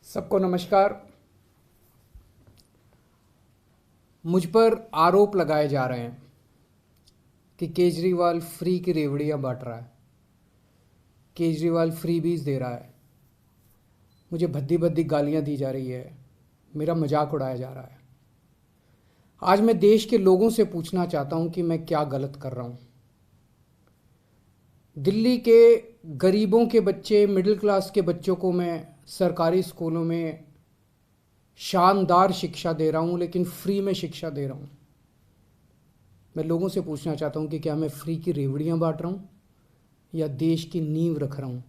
सबको नमस्कार। मुझ पर आरोप लगाए जा रहे हैं कि केजरीवाल फ्री की रेवड़ियां बांट रहा है, केजरीवाल फ्री बीज दे रहा है। मुझे भद्दी भद्दी गालियां दी जा रही है, मेरा मजाक उड़ाया जा रहा है। आज मैं देश के लोगों से पूछना चाहता हूं कि मैं क्या गलत कर रहा हूं। दिल्ली के गरीबों के बच्चे, मिडिल क्लास के बच्चों को मैं सरकारी स्कूलों में शानदार शिक्षा दे रहा हूं, लेकिन फ्री में शिक्षा दे रहा हूं। मैं लोगों से पूछना चाहता हूं कि क्या मैं फ्री की रेवड़ियां बांट रहा हूं या देश की नींव रख रहा हूं।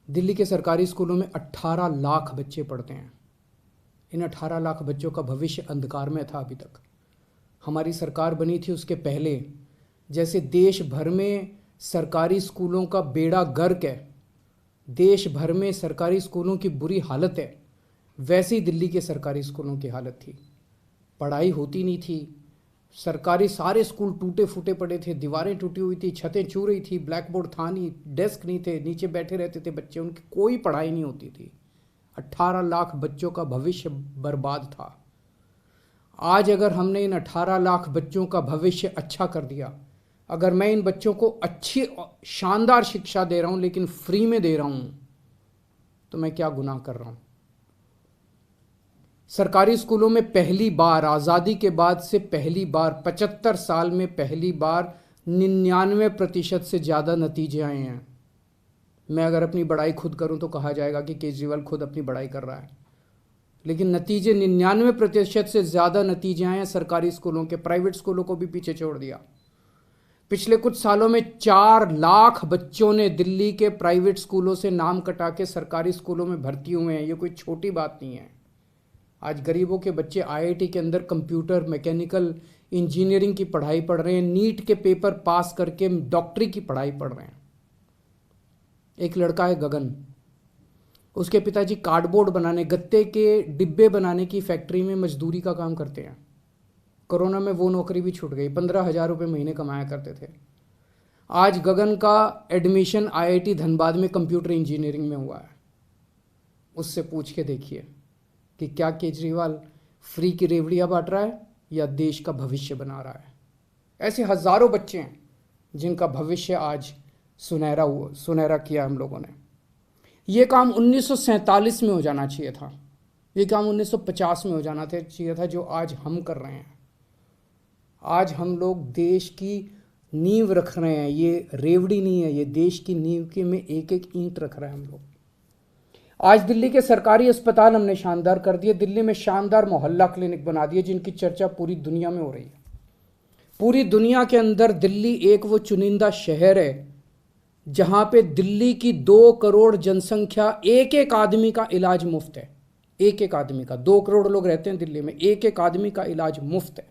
दिल्ली के सरकारी स्कूलों में 18 लाख बच्चे पढ़ते हैं। इन 18 लाख बच्चों का भविष्य अंधकार में था। अभी तक हमारी सरकार बनी थी उसके पहले जैसे देश भर में सरकारी स्कूलों का बेड़ा गर्क है, देश भर में सरकारी स्कूलों की बुरी हालत है, वैसी दिल्ली के सरकारी स्कूलों की हालत थी। पढ़ाई होती नहीं थी, सरकारी सारे स्कूल टूटे फूटे पड़े थे, दीवारें टूटी हुई थी, छतें छू रही थी, ब्लैक बोर्ड था नहीं, डेस्क नहीं थे, नीचे बैठे रहते थे बच्चे, उनकी कोई पढ़ाई नहीं होती थी। 18 लाख बच्चों का भविष्य बर्बाद था। आज अगर हमने इन 18 लाख बच्चों का भविष्य अच्छा कर दिया, अगर मैं इन बच्चों को अच्छी शानदार शिक्षा दे रहा हूं लेकिन फ्री में दे रहा हूं, तो मैं क्या गुनाह कर रहा हूं। सरकारी स्कूलों में पहली बार आज़ादी के बाद से पहली बार 75 साल में पहली बार 99% से ज़्यादा नतीजे आए हैं। मैं अगर अपनी बड़ाई खुद करूं तो कहा जाएगा कि केजरीवाल खुद अपनी बड़ाई कर रहा है, लेकिन नतीजे 99% से ज़्यादा नतीजे आए हैं सरकारी स्कूलों के। प्राइवेट स्कूलों को भी पीछे छोड़ दिया। पिछले कुछ सालों में 4 लाख बच्चों ने दिल्ली के प्राइवेट स्कूलों से नाम कटा के सरकारी स्कूलों में भर्ती हुए हैं। ये कोई छोटी बात नहीं है। आज गरीबों के बच्चे आईआईटी के अंदर कंप्यूटर, मैकेनिकल इंजीनियरिंग की पढ़ाई पढ़ रहे हैं, नीट के पेपर पास करके डॉक्टरी की पढ़ाई पढ़ रहे हैं। एक लड़का है गगन, उसके पिताजी कार्डबोर्ड बनाने, गत्ते के डिब्बे बनाने की फैक्ट्री में मजदूरी का काम करते हैं। कोरोना में वो नौकरी भी छूट गई, 15,000 रुपये महीने कमाया करते थे। आज गगन का एडमिशन आईआईटी धनबाद में कंप्यूटर इंजीनियरिंग में हुआ है। उससे पूछ के देखिए कि क्या केजरीवाल फ्री की रेवड़ियां बांट रहा है या देश का भविष्य बना रहा है। ऐसे हजारों बच्चे हैं जिनका भविष्य आज सुनहरा किया हम लोगों ने। ये काम 1947 में हो जाना चाहिए था, ये काम 1950 में हो जाना चाहिए था, जो आज हम कर रहे हैं। आज हम लोग देश की नींव रख रहे हैं। ये रेवड़ी नहीं है, ये देश की नींव के में एक एक ईंट रख रहे हैं हम लोग। आज दिल्ली के सरकारी अस्पताल हमने शानदार कर दिए। दिल्ली में शानदार मोहल्ला क्लिनिक बना दिए जिनकी चर्चा पूरी दुनिया में हो रही है। पूरी दुनिया के अंदर दिल्ली एक वो चुनिंदा शहर है जहां पे दिल्ली की 2 करोड़ जनसंख्या, एक एक आदमी का इलाज मुफ्त है। एक एक आदमी का, 2 करोड़ लोग रहते हैं दिल्ली में, एक एक आदमी का इलाज मुफ्त है,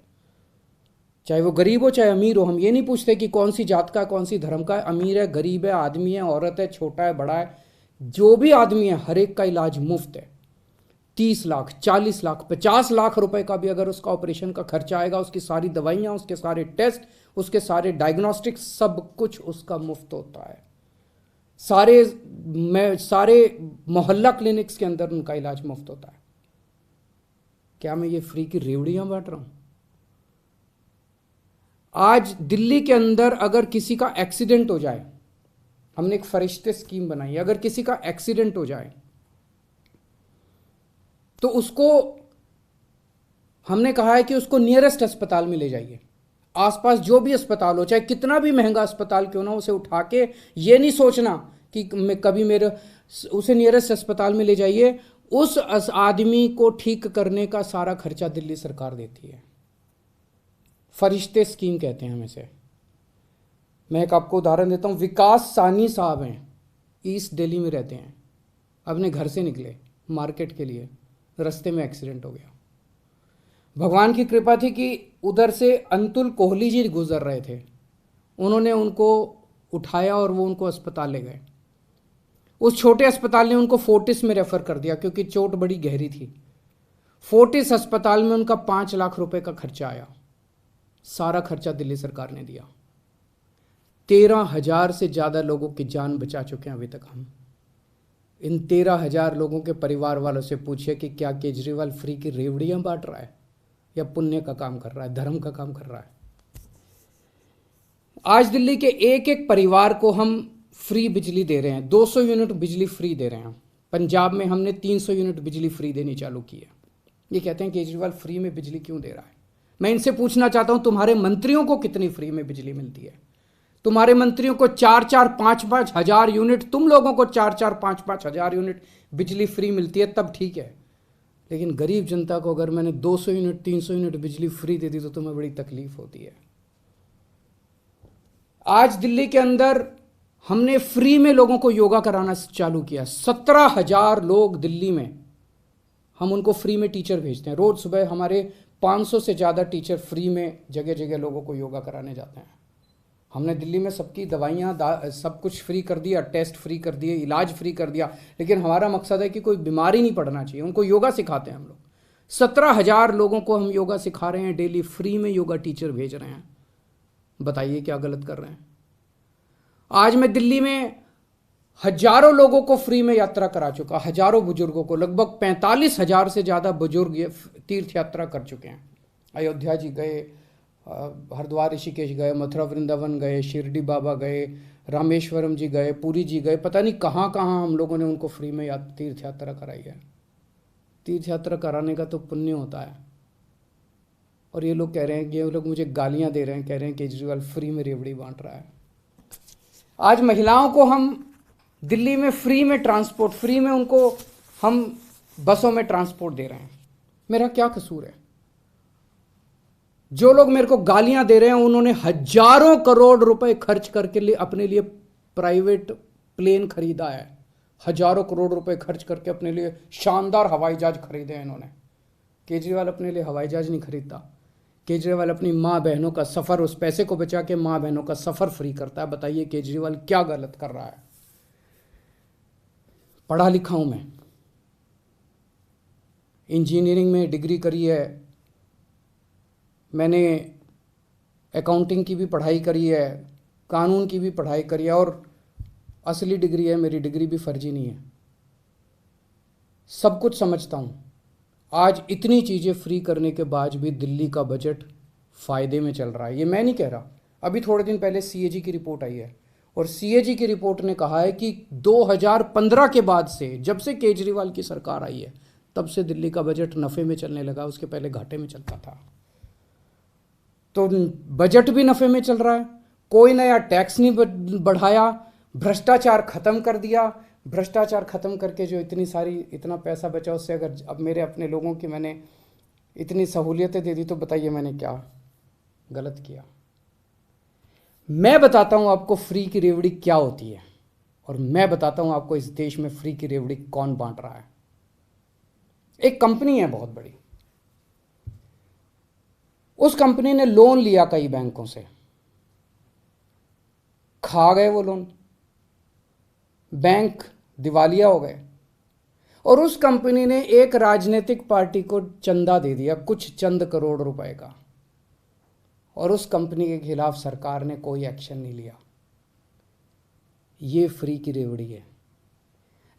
चाहे वो गरीब हो चाहे अमीर हो। हम ये नहीं पूछते कि कौन सी जात का है, कौन सी धर्म का है, अमीर है, गरीब है, आदमी है, औरत है, छोटा है, बड़ा है, जो भी आदमी है हर एक का इलाज मुफ्त है। 30 लाख, 40 लाख, 50 लाख रुपए का भी अगर उसका ऑपरेशन का खर्चा आएगा, उसकी सारी दवाइयां, उसके सारे टेस्ट, उसके सारे डायग्नोस्टिक्स, सब कुछ उसका मुफ्त होता है। सारे मोहल्ला क्लिनिक्स के अंदर उनका इलाज मुफ्त होता है। क्या मैं ये फ्री की रेवड़ियां बांट रहा हूं? आज दिल्ली के अंदर अगर किसी का एक्सीडेंट हो जाए, हमने एक फरिश्ते स्कीम बनाई है, अगर किसी का एक्सीडेंट हो जाए तो उसको हमने कहा है कि उसको नियरेस्ट अस्पताल में ले जाइए। आसपास जो भी अस्पताल हो, चाहे कितना भी महंगा अस्पताल क्यों ना, उसे उठा के ये नहीं सोचना कि मैं कभी उसे नियरेस्ट अस्पताल में ले जाइए। उस आदमी को ठीक करने का सारा खर्चा दिल्ली सरकार देती है। फरिश्ते स्कीम कहते हैं हम इसे। मैं एक आपको उदाहरण देता हूं। विकास सानी साहब हैं, ईस्ट दिल्ली में रहते हैं। अपने घर से निकले मार्केट के लिए, रास्ते में एक्सीडेंट हो गया। भगवान की कृपा थी कि उधर से अंतुल कोहली जी गुजर रहे थे, उन्होंने उनको उठाया और वो उनको अस्पताल ले गए। उस छोटे अस्पताल ने उनको फोर्टिस में रेफर कर दिया क्योंकि चोट बड़ी गहरी थी। फोर्टिस अस्पताल में उनका 5 लाख रुपए का खर्चा आया। सारा खर्चा दिल्ली सरकार ने दिया। 13,000 से ज़्यादा लोगों की जान बचा चुके हैं अभी तक हम। इन 13,000 लोगों के परिवार वालों से पूछिए कि क्या केजरीवाल फ्री की रेवड़ियां बांट रहा है या पुण्य का काम कर रहा है, धर्म का काम कर रहा है। आज दिल्ली के एक एक परिवार को हम फ्री बिजली दे रहे हैं, 200 यूनिट बिजली फ्री दे रहे हैं। पंजाब में हमने 300 यूनिट बिजली फ्री देनी चालू की है। ये कहते हैं केजरीवाल फ्री में बिजली क्यों दे रहा है। मैं इनसे पूछना चाहता हूं, तुम्हारे मंत्रियों को कितनी फ्री में बिजली मिलती है? तुम्हारे मंत्रियों को 4-4, 5-5 हजार यूनिट, तुम लोगों को 4-4, 5-5 हजार यूनिट बिजली फ्री मिलती है, तब ठीक है। लेकिन गरीब जनता को अगर मैंने 200 यूनिट 300 यूनिट बिजली फ्री दे दी तो तुम्हें बड़ी तकलीफ होती है। आज दिल्ली के अंदर हमने फ्री में लोगों को योगा कराना चालू किया। 17,000 लोग दिल्ली में, हम उनको फ्री में टीचर भेजते हैं। रोज सुबह हमारे 500 से ज़्यादा टीचर फ्री में जगह जगह लोगों को योगा कराने जाते हैं। हमने दिल्ली में सबकी दवाइयाँ सब कुछ फ्री कर दिया, टेस्ट फ्री कर दिए, इलाज फ्री कर दिया। लेकिन हमारा मकसद है कि कोई बीमारी नहीं पड़ना चाहिए, उनको योगा सिखाते हैं हम लोग। 17,000 लोगों को हम योगा सिखा रहे हैं, डेली फ्री में योगा टीचर भेज रहे हैं। बताइए क्या गलत कर रहे हैं? आज मैं दिल्ली में हजारों लोगों को फ्री में यात्रा करा चुका, हजारों बुजुर्गों को, लगभग 45,000 से ज़्यादा बुजुर्ग ये तीर्थ यात्रा कर चुके हैं। अयोध्या जी गए, हरिद्वार ऋषिकेश गए, मथुरा वृंदावन गए, शिरडी बाबा गए, रामेश्वरम जी गए, पुरी जी गए, पता नहीं कहाँ कहाँ हम लोगों ने उनको फ्री में तीर्थ यात्रा कराई है। तीर्थ यात्रा कराने का तो पुण्य होता है। और ये लोग कह रहे हैं कि ये लोग मुझे गालियाँ दे रहे हैं, कह रहे हैं केजरीवाल फ्री में रेवड़ी बांट रहा है। आज महिलाओं को हम दिल्ली में फ्री में ट्रांसपोर्ट, फ्री में उनको हम बसों में ट्रांसपोर्ट दे रहे हैं। मेरा क्या कसूर है? जो लोग मेरे को गालियां दे रहे हैं उन्होंने हजारों करोड़ रुपए खर्च करके लिए अपने लिए प्राइवेट प्लेन खरीदा है। हजारों करोड़ रुपए खर्च करके अपने लिए शानदार हवाई जहाज खरीदे हैं इन्होंने। केजरीवाल अपने लिए हवाई जहाज नहीं खरीदता। केजरीवाल अपनी माँ बहनों का सफ़र, उस पैसे को बचा के माँ बहनों का सफ़र फ्री करता है। बताइए केजरीवाल क्या गलत कर रहा है? पढ़ा लिखा हूं मैं, इंजीनियरिंग में डिग्री करी है, मैंने अकाउंटिंग की भी पढ़ाई करी है, कानून की भी पढ़ाई करी है, और असली डिग्री है मेरी, डिग्री भी फर्जी नहीं है। सब कुछ समझता हूं। आज इतनी चीज़ें फ्री करने के बाद भी दिल्ली का बजट फ़ायदे में चल रहा है। ये मैं नहीं कह रहा। अभी थोड़े दिन पहले सीएजी की रिपोर्ट आई है, और सीएजी की रिपोर्ट ने कहा है कि 2015 के बाद से, जब से केजरीवाल की सरकार आई है, तब से दिल्ली का बजट नफ़े में चलने लगा। उसके पहले घाटे में चलता था। तो बजट भी नफ़े में चल रहा है, कोई नया टैक्स नहीं बढ़ाया, भ्रष्टाचार ख़त्म कर दिया। भ्रष्टाचार ख़त्म करके जो इतना पैसा बचा, उससे अगर अब मेरे अपने लोगों की मैंने इतनी सहूलियतें दे दी, तो बताइए मैंने क्या गलत किया? मैं बताता हूं आपको फ्री की रेवड़ी क्या होती है, और मैं बताता हूं आपको इस देश में फ्री की रेवड़ी कौन बांट रहा है। एक कंपनी है बहुत बड़ी, उस कंपनी ने लोन लिया कई बैंकों से, खा गए वो लोन, बैंक दिवालिया हो गए, और उस कंपनी ने एक राजनीतिक पार्टी को चंदा दे दिया, कुछ चंद करोड़ रुपए का, और उस कंपनी के खिलाफ सरकार ने कोई एक्शन नहीं लिया। ये फ्री की रेवड़ी है।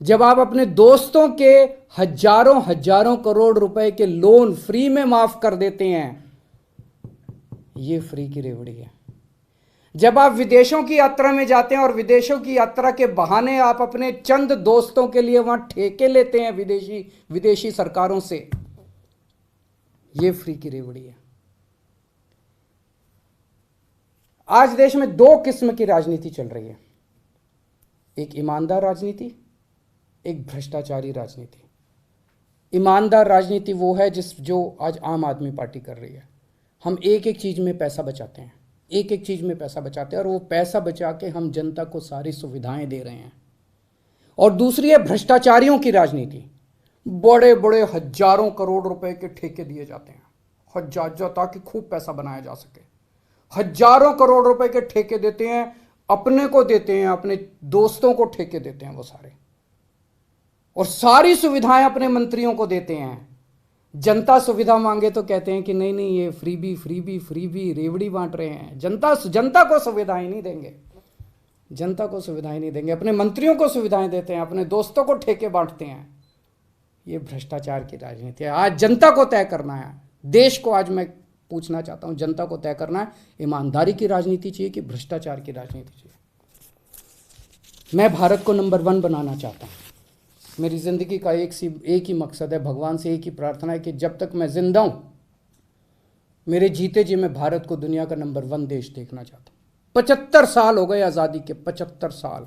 जब आप अपने दोस्तों के हजारों हजारों करोड़ रुपए के लोन फ्री में माफ कर देते हैं, ये फ्री की रेवड़ी है। जब आप विदेशों की यात्रा में जाते हैं और विदेशों की यात्रा के बहाने आप अपने चंद दोस्तों के लिए वहां ठेके लेते हैं विदेशी सरकारों से, ये फ्री की रेवड़ी है। आज देश में दो किस्म की राजनीति चल रही है, एक ईमानदार राजनीति, एक भ्रष्टाचारी राजनीति। ईमानदार राजनीति वो है जो आज आम आदमी पार्टी कर रही है। हम एक एक चीज में पैसा बचाते हैं, एक एक चीज में पैसा बचाते हैं, और वो पैसा बचा के हम जनता को सारी सुविधाएं दे रहे हैं। और दूसरी है भ्रष्टाचारियों की राजनीति। बड़े बड़े हजारों करोड़ रुपए के ठेके दिए जाते हैं, हजार, ताकि खूब पैसा बनाया जा सके। हजारों करोड़ रुपए के ठेके देते हैं, अपने को देते हैं, अपने दोस्तों को ठेके देते हैं वो सारे, और सारी सुविधाएं अपने मंत्रियों को देते हैं। जनता सुविधा मांगे तो कहते हैं कि नहीं नहीं, ये फ्री भी रेवड़ी बांट रहे हैं। जनता को सुविधाएं नहीं देंगे। जनता को सुविधाएं नहीं देंगे, अपने मंत्रियों को सुविधाएं देते हैं, अपने दोस्तों को ठेके बांटते हैं। ये भ्रष्टाचार की राजनीति है। आज जनता को तय करना है, देश को आज मैं पूछना चाहता हूं, जनता को तय करना है, ईमानदारी की राजनीति चाहिए कि भ्रष्टाचार की राजनीति चाहिए। मैं भारत को नंबर 1 बनाना चाहता हूं। मेरी ज़िंदगी का एक ही मकसद है, भगवान से एक ही प्रार्थना है कि जब तक मैं जिंदा हूं, मेरे जीते जी मैं भारत को दुनिया का नंबर 1 देश देखना चाहता हूं। 75 साल हो गए आज़ादी के, 75 साल।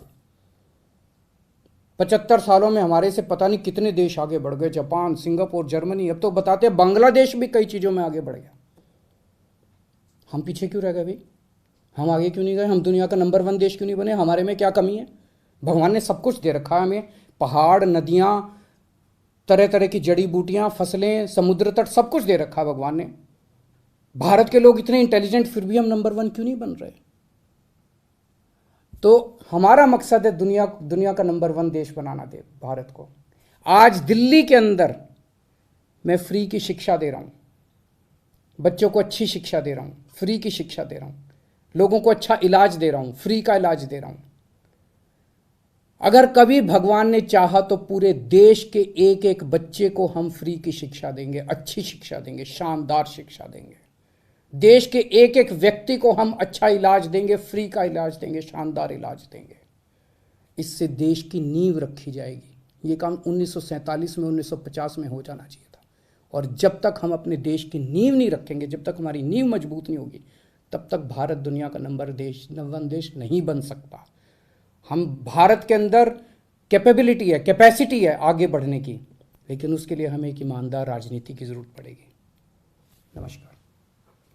75 सालों में हमारे से पता नहीं कितने देश आगे बढ़ गए, जापान, सिंगापुर, जर्मनी, अब तो बताते हैं बांग्लादेश भी कई चीज़ों में आगे बढ़ गया। हम पीछे क्यों रह गए भाई? हम आगे क्यों नहीं गए? हम दुनिया का नंबर 1 देश क्यों नहीं बने? हमारे में क्या कमी है? भगवान ने सब कुछ दे रखा है हमें, पहाड़, नदियाँ, तरह तरह की जड़ी बूटियाँ, फसलें, समुद्र तट, सब कुछ दे रखा है भगवान ने। भारत के लोग इतने इंटेलिजेंट, फिर भी हम नंबर 1 क्यों नहीं बन रहे? तो हमारा मकसद है दुनिया का नंबर 1 देश बनाना, दे भारत को। आज दिल्ली के अंदर मैं फ्री की शिक्षा दे रहा हूँ, बच्चों को अच्छी शिक्षा दे रहा हूँ, फ्री की शिक्षा दे रहा हूँ, लोगों को अच्छा इलाज दे रहा हूँ, फ्री का इलाज दे रहा हूँ। अगर कभी भगवान ने चाहा तो पूरे देश के एक एक बच्चे को हम फ्री की शिक्षा देंगे, अच्छी शिक्षा देंगे, शानदार शिक्षा देंगे। देश के एक एक व्यक्ति को हम अच्छा इलाज देंगे, फ्री का इलाज देंगे, शानदार इलाज देंगे। इससे देश की नींव रखी जाएगी। ये काम 1947 में, 1950 में हो जाना चाहिए था। और जब तक हम अपने देश की नींव नहीं रखेंगे, जब तक हमारी नींव मजबूत नहीं होगी, तब तक भारत दुनिया का नंबर 1 देश नहीं बन सकता। हम भारत के अंदर कैपेबिलिटी है, कैपेसिटी है आगे बढ़ने की, लेकिन उसके लिए हमें एक ईमानदार राजनीति की ज़रूरत पड़ेगी। नमस्कार।